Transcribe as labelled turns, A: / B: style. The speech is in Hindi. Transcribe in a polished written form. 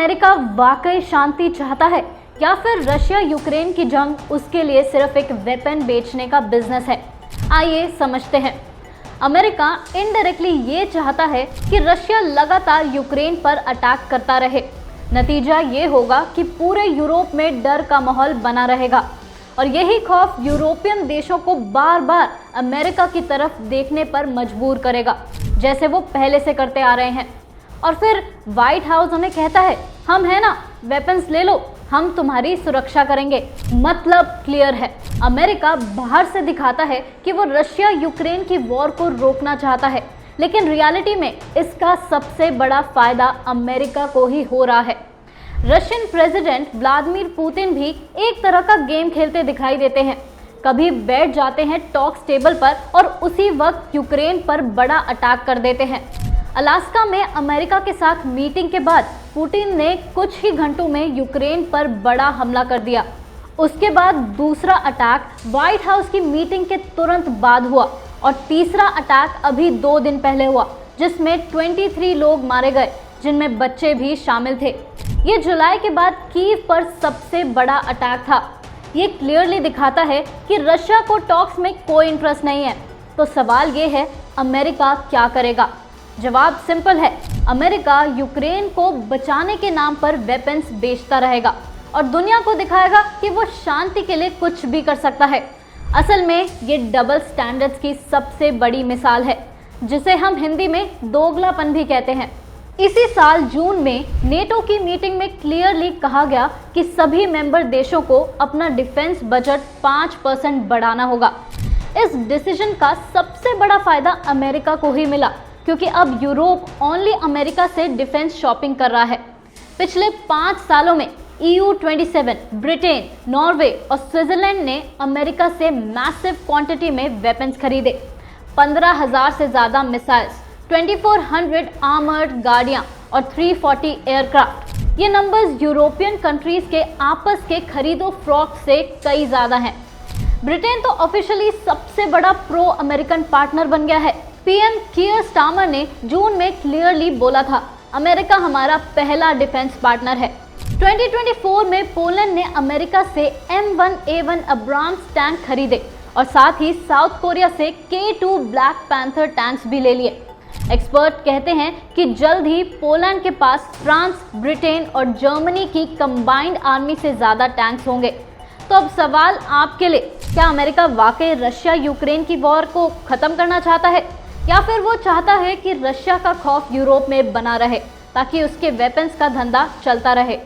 A: अमेरिका वाकई शांति चाहता है या फिर रशिया यूक्रेन की जंग उसके लिए सिर्फ एक वेपन बेचने का बिजनेस है? आइए समझते हैं। अमेरिका इनडायरेक्टली ये चाहता है कि रशिया लगातार यूक्रेन पर अटैक करता रहे। नतीजा ये होगा कि पूरे यूरोप में डर का माहौल बना रहेगा और यही खौफ यूरोपियन देशों को बार बार अमेरिका की तरफ देखने पर मजबूर करेगा, जैसे वो पहले से करते आ रहे हैं। और फिर व्हाइट हाउस उन्हें कहता है, हम है ना, वेपन्स ले लो, हम तुम्हारी सुरक्षा करेंगे। मतलब क्लियर है, अमेरिका बाहर से दिखाता है कि वो रशिया यूक्रेन की वॉर को रोकना चाहता है, लेकिन रियलिटी में इसका सबसे बड़ा फायदा अमेरिका को ही हो रहा है। रशियन प्रेसिडेंट व्लादिमीर पुतिन भी एक तरह का गेम खेलते दिखाई देते हैं। कभी बैठ जाते हैं टॉक्स टेबल पर और उसी वक्त यूक्रेन पर बड़ा अटैक कर देते हैं। अलास्का में अमेरिका के साथ मीटिंग के बाद पुतिन ने कुछ ही घंटों में यूक्रेन पर बड़ा हमला कर दिया। उसके बाद दूसरा अटैक व्हाइट हाउस की मीटिंग के तुरंत बाद हुआ और तीसरा अटैक अभी 2 दिन पहले हुआ, जिसमें 23 लोग मारे गए, जिनमें बच्चे भी शामिल थे। ये जुलाई के बाद कीव पर सबसे बड़ा अटैक था। ये क्लियरली दिखाता है कि रशिया को टॉक्स में कोई इंटरेस्ट नहीं है। तो सवाल ये है, अमेरिका क्या करेगा? जवाब सिंपल है, अमेरिका यूक्रेन को बचाने के नाम पर वेपन्स बेचता रहेगा और दुनिया को दिखाएगा कि वो शांति के लिए कुछ भी कर सकता है। असल में ये डबल स्टैंडर्ड्स की सबसे बड़ी मिसाल है, जिसे हम हिंदी में दोगलापन भी कहते हैं। इसी साल जून में नेटो की मीटिंग में क्लियरली कहा गया कि सभी मेंबर देशों को अपना डिफेंस बजट 5% बढ़ाना होगा। इस डिसीजन का सबसे बड़ा फायदा अमेरिका को ही मिला, क्योंकि अब यूरोप ओनली अमेरिका से डिफेंस शॉपिंग कर रहा है। पिछले 5 सालों में EU 27, ब्रिटेन, नॉर्वे और स्विट्जरलैंड ने अमेरिका से मैसिव क्वांटिटी में वेपन्स खरीदे। 15,000 से ज़्यादा मिसाइल्स, 2400 आर्मर्ड गाड़ियाँ और 340 एयरक्राफ्ट। ये नंबर्स यूरोपियन कंट्रीज के आपस के खरीदो फरोख्त से कई ज़्यादा हैं। ब्रिटेन तो ऑफिशियली सबसे बड़ा प्रो अमेरिकन पार्टनर बन गया है। पीएम कीयर स्टार्मर ने जून में क्लियरली बोला था, अमेरिका हमारा पहला डिफेंस पार्टनर है। 2024 में पोलैंड ने अमेरिका से M1A1 अब्राम्स टैंक खरीदे और साथ ही साउथ कोरिया से K2 ब्लैक पैंथर टैंक्स भी ले लिए। एक्सपर्ट कहते हैं कि जल्द ही पोलैंड के पास फ्रांस, ब्रिटेन और जर्मनी की कंबाइंड आर्मी से ज़्यादा टैंक्स होंगे। तो अब सवाल आपके लिए, क्या अमेरिका वाकई रशिया यूक्रेन की वॉर को ख़त्म करना चाहता है या फिर वो चाहता है कि रशिया का खौफ यूरोप में बना रहे ताकि उसके वेपन्स का धंधा चलता रहे?